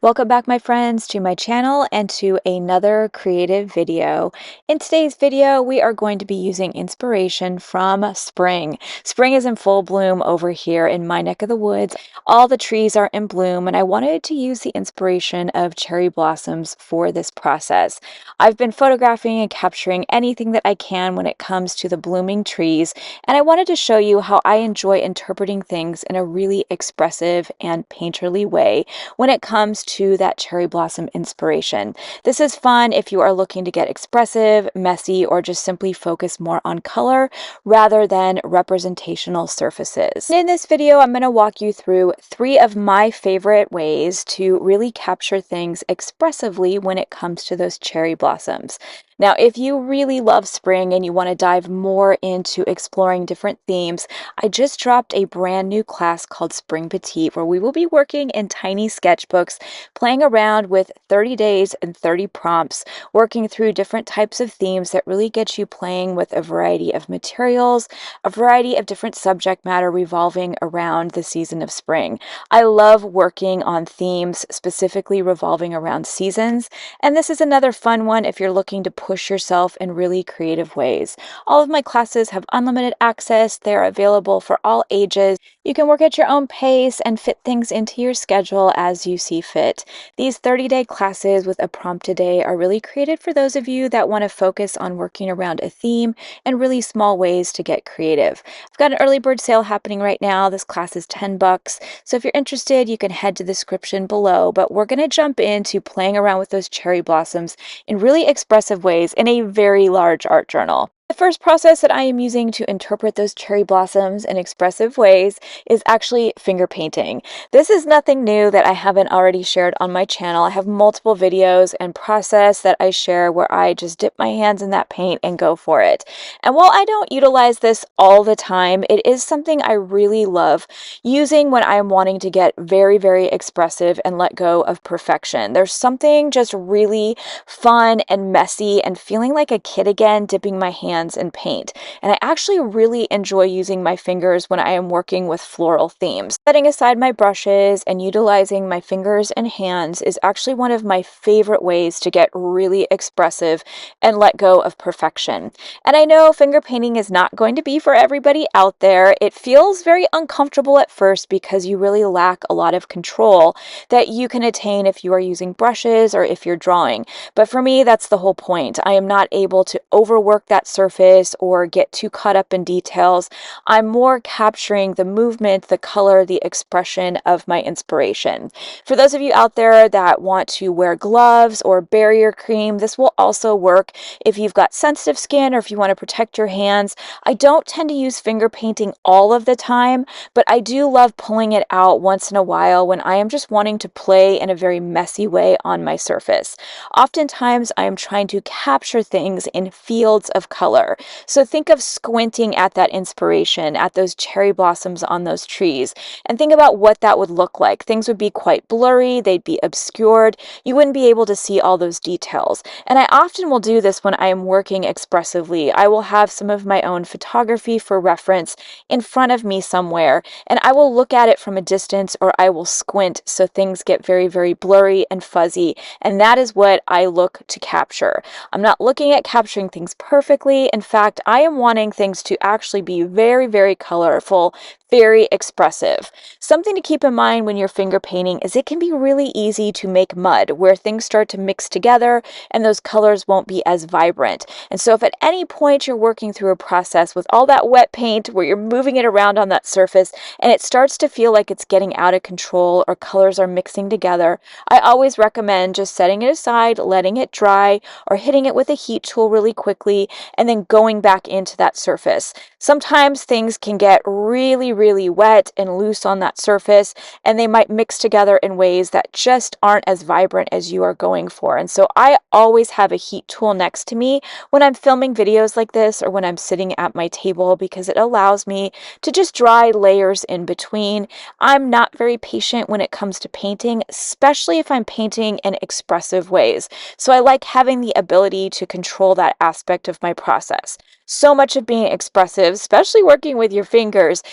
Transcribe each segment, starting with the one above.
Welcome back, my friends, to my channel and to another creative video. In today's video, we are going to be using inspiration from spring. Spring is in full bloom over here in my neck of the woods. All the trees are in bloom, and I wanted to use the inspiration of cherry blossoms for this process. I've been photographing and capturing anything that I can when it comes to the blooming trees, and I wanted to show you how I enjoy interpreting things in a really expressive and painterly way when it comes to that cherry blossom inspiration. This is fun if you are looking to get expressive, messy, or just simply focus more on color rather than representational surfaces. In this video, I'm going to walk you through 3 of my favorite ways to really capture things expressively when it comes to those cherry blossoms. Now, if you really love spring and you want to dive more into exploring different themes, I just dropped a brand new class called Spring Petite, where we will be working in tiny sketchbooks, playing around with 30 days and 30 prompts, working through different types of themes that really get you playing with a variety of materials, a variety of different subject matter revolving around the season of spring. I love working on themes specifically revolving around seasons, and this is another fun one if you're looking to push yourself in really creative ways. All of my classes have unlimited access. They're available for all ages. You can work at your own pace and fit things into your schedule as you see fit. These 30-day classes with a prompt a day are really created for those of you that want to focus on working around a theme and really small ways to get creative. I've got an early bird sale happening right now. This class is $10. So if you're interested, you can head to the description below, but we're going to jump into playing around with those cherry blossoms in really expressive ways in a very large art journal. The first process that I am using to interpret those cherry blossoms in expressive ways is actually finger painting. This is nothing new that I haven't already shared on my channel. I have multiple videos and process that I share where I just dip my hands in that paint and go for it. And while I don't utilize this all the time, it is something I really love using when I am wanting to get very, very expressive and let go of perfection. There's something just really fun and messy and feeling like a kid again, dipping my hands in paint. And I actually really enjoy using my fingers when I am working with floral themes. Setting aside my brushes and utilizing my fingers and hands is actually one of my favorite ways to get really expressive and let go of perfection. And I know finger painting is not going to be for everybody out there. It feels very uncomfortable at first because you really lack a lot of control that you can attain if you are using brushes or if you're drawing. But for me, that's the whole point. I am not able to overwork that surface or get too caught up in details. I'm more capturing the movement, the color, the expression of my inspiration. For those of you out there that want to wear gloves or barrier cream, this will also work if you've got sensitive skin or if you want to protect your hands. I don't tend to use finger painting all of the time, but I do love pulling it out once in a while when I am just wanting to play in a very messy way on my surface. Oftentimes, I am trying to capture things in fields of color. So think of squinting at that inspiration, at those cherry blossoms on those trees, and think about what that would look like. Things would be quite blurry, they'd be obscured, you wouldn't be able to see all those details. And I often will do this when I am working expressively. I will have some of my own photography for reference in front of me somewhere, and I will look at it from a distance or I will squint so things get very, very blurry and fuzzy, and that is what I look to capture. I'm not looking at capturing things perfectly. In fact, I am wanting things to actually be very, very colorful, very expressive. Something to keep in mind when you're finger painting is it can be really easy to make mud where things start to mix together and those colors won't be as vibrant. And so if at any point you're working through a process with all that wet paint where you're moving it around on that surface and it starts to feel like it's getting out of control or colors are mixing together, I always recommend just setting it aside, letting it dry, or hitting it with a heat tool really quickly and then going back into that surface. Sometimes things can get really, really wet and loose on that surface, and they might mix together in ways that just aren't as vibrant as you are going for. And so I always have a heat tool next to me when I'm filming videos like this or when I'm sitting at my table because it allows me to just dry layers in between. I'm not very patient when it comes to painting, especially if I'm painting in expressive ways. So I like having the ability to control that aspect of my process. So much of being expressive, especially working with your fingers,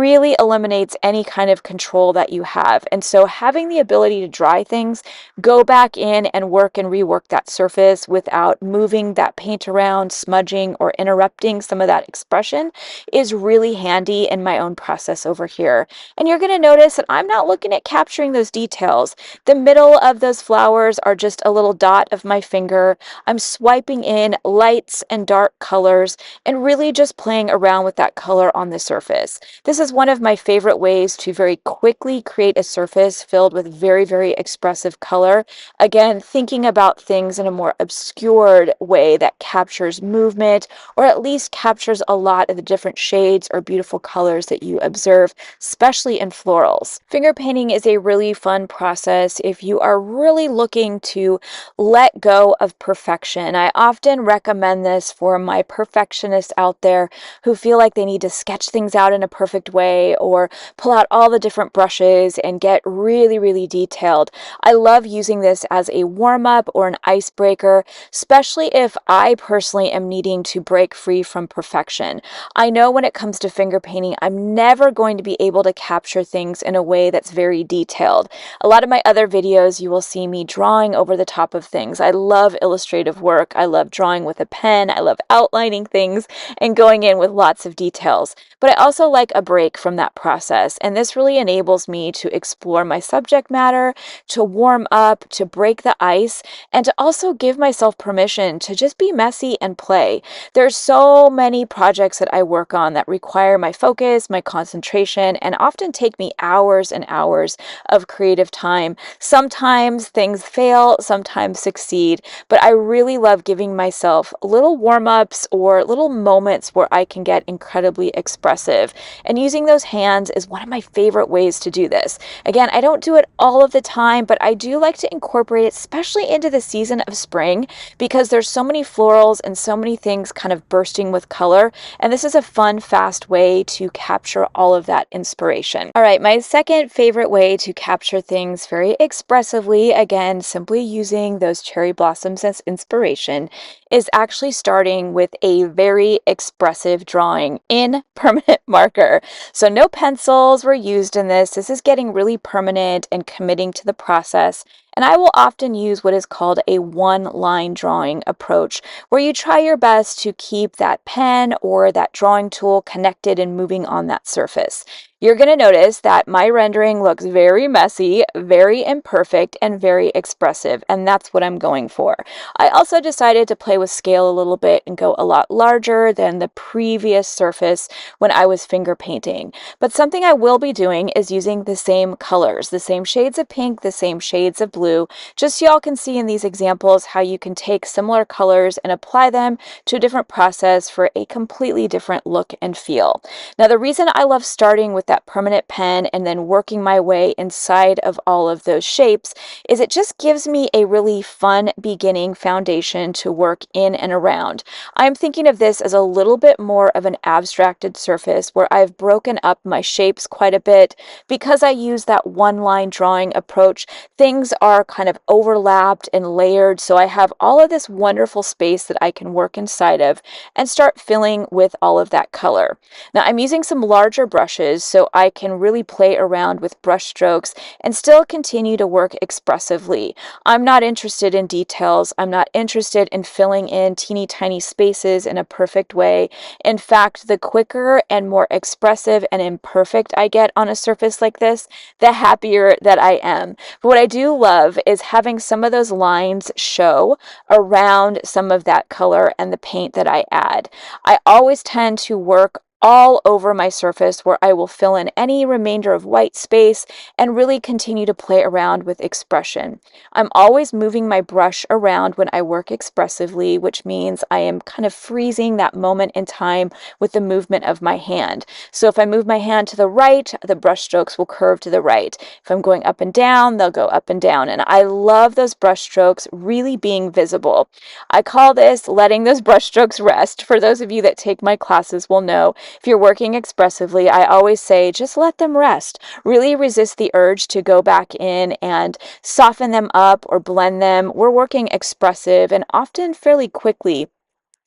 really eliminates any kind of control that you have. And so having the ability to dry things, go back in and work and rework that surface without moving that paint around, smudging, or interrupting some of that expression is really handy in my own process over here. And you're going to notice that I'm not looking at capturing those details. The middle of those flowers are just a little dot of my finger. I'm swiping in lights and dark colors and really just playing around with that color on the surface. This is one of my favorite ways to very quickly create a surface filled with very, very expressive color. Again, thinking about things in a more obscured way that captures movement, or at least captures a lot of the different shades or beautiful colors that you observe, especially in florals. Finger painting is a really fun process if you are really looking to let go of perfection. I often recommend this for my perfectionists out there who feel like they need to sketch things out in a perfect way or pull out all the different brushes and get really, really detailed. I love using this as a warm-up or an icebreaker, especially if I personally am needing to break free from perfection. I know when it comes to finger painting, I'm never going to be able to capture things in a way that's very detailed. A lot of my other videos, you will see me drawing over the top of things. I love illustrative work. I love drawing with a pen. I love outlining things and going in with lots of details. But I also like a break from that process. And this really enables me to explore my subject matter, to warm up, to break the ice, and to also give myself permission to just be messy and play. There's so many projects that I work on that require my focus, my concentration, and often take me hours and hours of creative time. Sometimes things fail, sometimes succeed, but I really love giving myself little warm-ups or little moments where I can get incredibly expressive. And using those hands is one of my favorite ways to do this. Again, I don't do it all of the time, but I do like to incorporate it, especially into the season of spring, because there's so many florals and so many things kind of bursting with color. And this is a fun, fast way to capture all of that inspiration. All right, my second favorite way to capture things very expressively, again, simply using those cherry blossoms as inspiration, is actually starting with a very expressive drawing in permanent marker. So no pencils were used in this. This is getting really permanent and committing to the process. And I will often use what is called a one-line drawing approach, where you try your best to keep that pen or that drawing tool connected and moving on that surface. You're going to notice that my rendering looks very messy, very imperfect, and very expressive, and that's what I'm going for. I also decided to play with scale a little bit and go a lot larger than the previous surface when I was finger painting. But something I will be doing is using the same colors, the same shades of pink, the same shades of blue, just so y'all can see in these examples how you can take similar colors and apply them to a different process for a completely different look and feel. Now, the reason I love starting with that permanent pen and then working my way inside of all of those shapes is it just gives me a really fun beginning foundation to work in and around. I'm thinking of this as a little bit more of an abstracted surface where I've broken up my shapes quite a bit. Because I use that one-line drawing approach, things are kind of overlapped and layered, so I have all of this wonderful space that I can work inside of and start filling with all of that color. Now, I'm using some larger brushes so I can really play around with brush strokes and still continue to work expressively. I'm not interested in details. I'm not interested in filling in teeny tiny spaces in a perfect way. In fact, the quicker and more expressive and imperfect I get on a surface like this, the happier that I am. But what I do love is having some of those lines show around some of that color and the paint that I add. I always tend to work all over my surface where I will fill in any remainder of white space and really continue to play around with expression. I'm always moving my brush around when I work expressively, which means I am kind of freezing that moment in time with the movement of my hand. So if I move my hand to the right, the brush strokes will curve to the right. If I'm going up and down, they'll go up and down. And I love those brush strokes really being visible. I call this letting those brush strokes rest. For those of you that take my classes will know, if you're working expressively, I always say just let them rest. Really resist the urge to go back in and soften them up or blend them. We're working expressive and often fairly quickly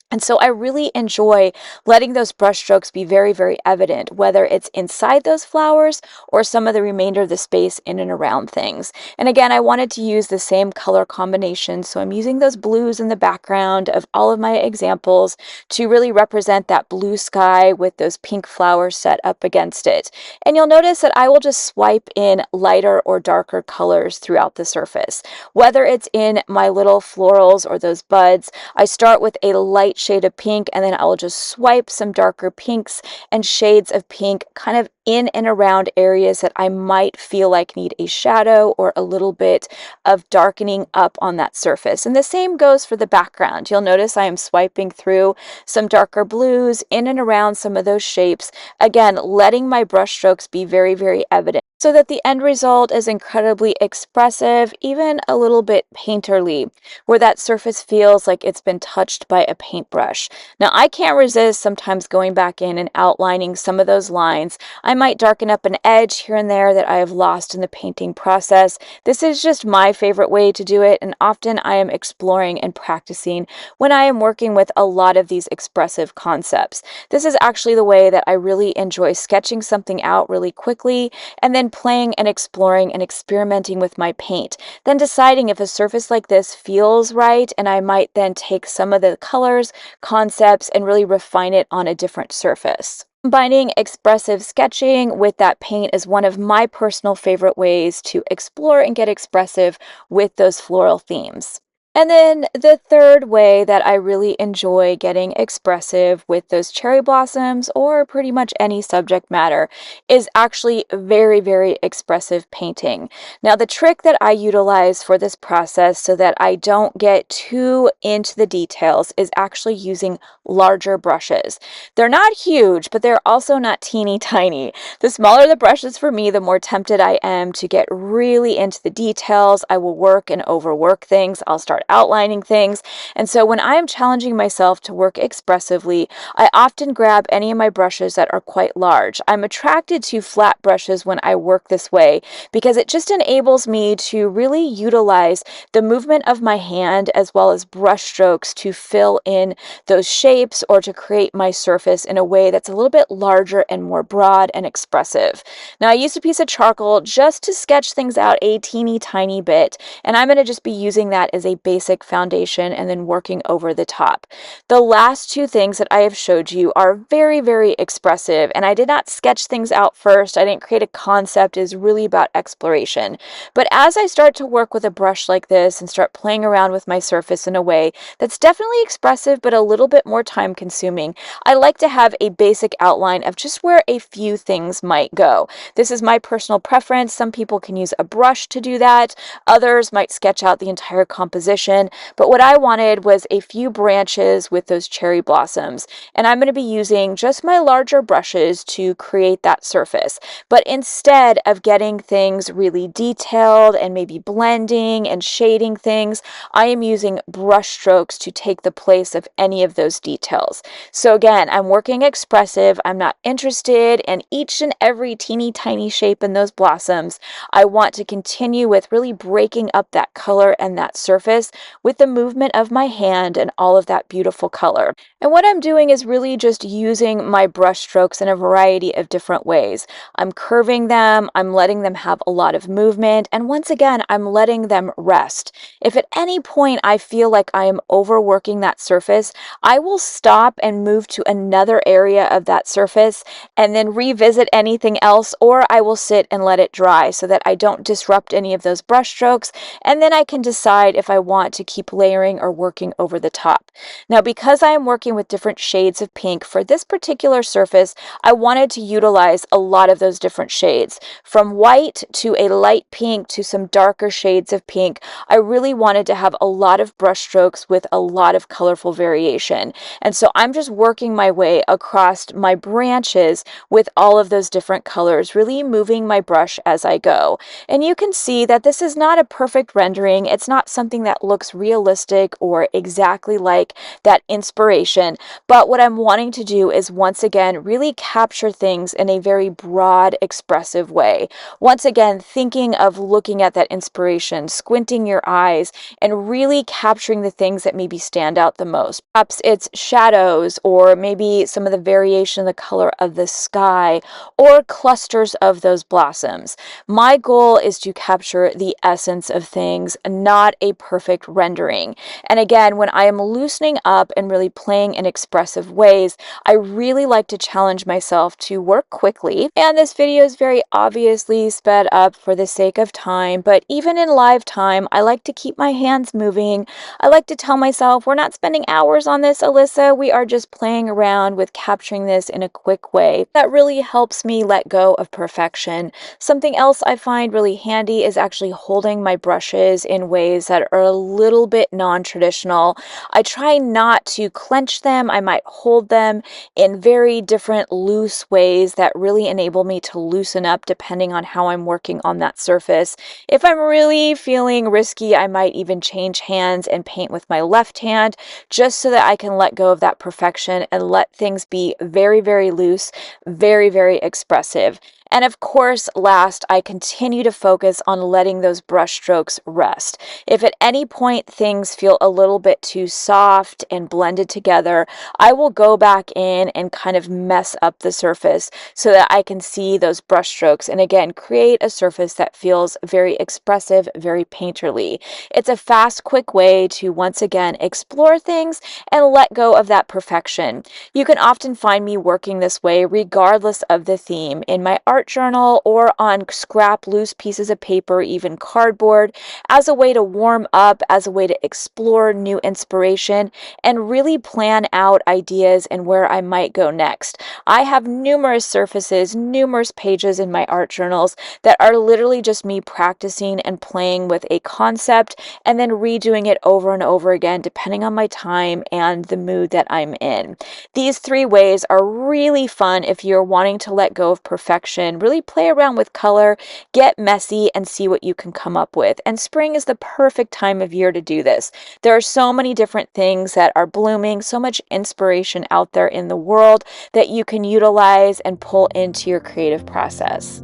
And so I really enjoy letting those brush strokes be very, very evident, whether it's inside those flowers or some of the remainder of the space in and around things. And again, I wanted to use the same color combination, so I'm using those blues in the background of all of my examples to really represent that blue sky with those pink flowers set up against it. And you'll notice that I will just swipe in lighter or darker colors throughout the surface. Whether it's in my little florals or those buds, I start with a light shade of pink, and then I will just swipe some darker pinks and shades of pink kind of in and around areas that I might feel like need a shadow or a little bit of darkening up on that surface. And the same goes for the background. You'll notice I am swiping through some darker blues in and around some of those shapes. Again, letting my brush strokes be very, very evident so that the end result is incredibly expressive, even a little bit painterly, where that surface feels like it's been touched by a paintbrush. Now, I can't resist sometimes going back in and outlining some of those lines. I might darken up an edge here and there that I have lost in the painting process. This is just my favorite way to do it, and often I am exploring and practicing when I am working with a lot of these expressive concepts. This is actually the way that I really enjoy sketching something out really quickly and then playing and exploring and experimenting with my paint, then deciding if a surface like this feels right, and I might then take some of the colors, concepts, and really refine it on a different surface. Combining expressive sketching with that paint is one of my personal favorite ways to explore and get expressive with those floral themes. And then the third way that I really enjoy getting expressive with those cherry blossoms or pretty much any subject matter is actually very, very expressive painting. Now, the trick that I utilize for this process so that I don't get too into the details is actually using larger brushes. They're not huge, but they're also not teeny tiny. The smaller the brushes for me, the more tempted I am to get really into the details. I will work and overwork things. I'll start outlining things. And so when I am challenging myself to work expressively, I often grab any of my brushes that are quite large. I'm attracted to flat brushes when I work this way because it just enables me to really utilize the movement of my hand as well as brush strokes to fill in those shapes or to create my surface in a way that's a little bit larger and more broad and expressive. Now, I used a piece of charcoal just to sketch things out a teeny tiny bit, and I'm going to just be using that as a basic foundation and then working over the top. The last two things that I have showed you are very, very expressive, and I did not sketch things out first. I didn't create a concept. It is really about exploration. But as I start to work with a brush like this and start playing around with my surface in a way that's definitely expressive but a little bit more time consuming, I like to have a basic outline of just where a few things might go. This is my personal preference. Some people can use a brush to do that. Others might sketch out the entire composition. But what I wanted was a few branches with those cherry blossoms. And I'm going to be using just my larger brushes to create that surface. But instead of getting things really detailed and maybe blending and shading things, I am using brush strokes to take the place of any of those details. So again, I'm working expressive. I'm not interested in each and every teeny tiny shape in those blossoms. I want to continue with really breaking up that color and that surface with the movement of my hand and all of that beautiful color. And what I'm doing is really just using my brush strokes in a variety of different ways. I'm curving them, I'm letting them have a lot of movement, and once again, I'm letting them rest. If at any point I feel like I am overworking that surface, I will stop and move to another area of that surface and then revisit anything else, or I will sit and let it dry so that I don't disrupt any of those brush strokes, and then I can decide if I want to keep layering or working over the top. Now, because I am working with different shades of pink for this particular surface, I wanted to utilize a lot of those different shades. From white to a light pink to some darker shades of pink, I really wanted to have a lot of brush strokes with a lot of colorful variation. And so I'm just working my way across my branches with all of those different colors, really moving my brush as I go. And you can see that this is not a perfect rendering. It's not something that looks realistic or exactly like that inspiration. But what I'm wanting to do is once again really capture things in a very broad, expressive way. Once again, thinking of looking at that inspiration, squinting your eyes, and really capturing the things that maybe stand out the most. Perhaps it's shadows, or maybe some of the variation in the color of the sky, or clusters of those blossoms. My goal is to capture the essence of things, not a perfect rendering. And again, when I am loosening up and really playing in expressive ways, I really like to challenge myself to work quickly. And this video is very obviously sped up for the sake of time, but even in live time, I like to keep my hands moving. I like to tell myself, we're not spending hours on this, Alyssa. We are just playing around with capturing this in a quick way. That really helps me let go of perfection. Something else I find really handy is actually holding my brushes in ways that are a little bit non-traditional. I try not to clench them. I might hold them in very different loose ways that really enable me to loosen up depending on how I'm working on that surface. If I'm really feeling risky, I might even change hands and paint with my left hand just so that I can let go of that perfection and let things be very, very loose, very, very expressive. And of course, last, I continue to focus on letting those brush strokes rest. If at any point things feel a little bit too soft and blended together, I will go back in and kind of mess up the surface so that I can see those brush strokes and again, create a surface that feels very expressive, very painterly. It's a fast, quick way to once again explore things and let go of that perfection. You can often find me working this way regardless of the theme in my art journal or on scrap loose pieces of paper, even cardboard, as a way to warm up, as a way to explore new inspiration and really plan out ideas and where I might go next. I have numerous surfaces, numerous pages in my art journals that are literally just me practicing and playing with a concept and then redoing it over and over again depending on my time and the mood that I'm in. These 3 ways are really fun if you're wanting to let go of perfection, really play around with color, get messy, and see what you can come up with. And spring is the perfect time of year to do this. There are so many different things that are blooming, so much inspiration out there in the world that you can utilize and pull into your creative process.